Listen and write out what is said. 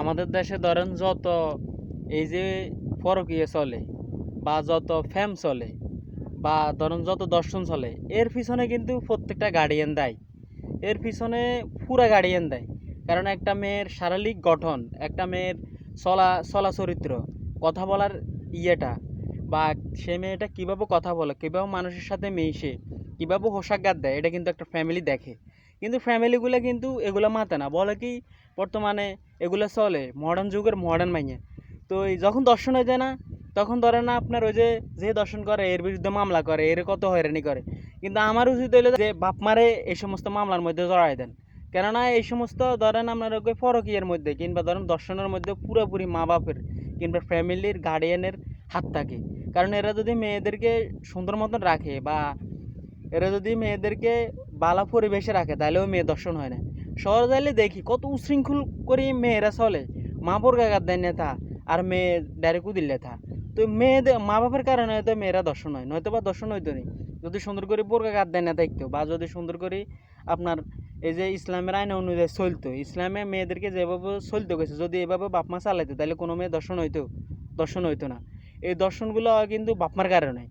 আমাদের দেশে ধরেন যত এই যে পরকীয়া চলে বা যত ফ্যাম চলে বা ধরেন যত দর্শন চলে, এর পিছনে কিন্তু প্রত্যেকটা গার্ডিয়ান দেয়। এর পিছনে পুরা গার্ডিয়ান দেয়। কারণ একটা মেয়ের শারীরিক গঠন, একটা মেয়ের চলা চরিত্র, কথা বলার ইয়েটা, বা সে মেয়েটা কীভাবে কথা বলে, কীভাবে মানুষের সাথে মিশে, কীভাবে হোশাকগার দেয়, এটা কিন্তু একটা ফ্যামিলি দেখে। কিন্তু ফ্যামিলিগুলো কিন্তু এগুলো মাতে না, বলে কি বর্তমানে এগুলো চলে মডার্ন যুগের মডার্ন মাইয়ে। তো যখন দর্শন হয়ে যায় না, তখন ধরে না আপনার ওই যে দর্শন করে এর বিরুদ্ধে মামলা করে, এর কত হয়রানি করে। কিন্তু আমার উচিত হইলো যে বাপ মারে এই সমস্ত মামলার মধ্যে জড়াই দেন। কেননা এই সমস্ত ধরেন আপনার ওই পরকীয়ার মধ্যে কিংবা ধরেন দর্শনের মধ্যে পুরোপুরি মা বাপের কিংবা ফ্যামিলির গার্ডিয়ানের হাত থাকে। কারণ এরা যদি মেয়েদেরকে সুন্দর মতন রাখে বা এরা যদি মেয়েদেরকে বালা পরিবেশে রাখে, তাহলে ওই মেয়ে দর্শন হয় না। শহরে যাইলে দেখি কত উশৃঙ্খল করে মেয়েরা চলে, মা বোরকা গাদ দেয় না থা, আর মেয়ে ডাইরেক্ট দিলে থা। তো মেয়েদের মা বাপের কারণে হয়তো মেয়েরা দর্শন হয়, নয়তো বা দর্শন হইতো নি যদি সুন্দর করে বোরকা গাদ দেয় না দেখতো, বা যদি সুন্দর করে আপনার এই যে ইসলামের আইন অনুযায়ী চলতো, ইসলামে মেয়েদেরকে যেভাবে চলতে গেছে যদি এভাবে বাপ মা চালাইতো, তাহলে কোনো মেয়ে দর্শন হইতো না। এই দর্শনগুলো কিন্তু বাপ মার কারণে।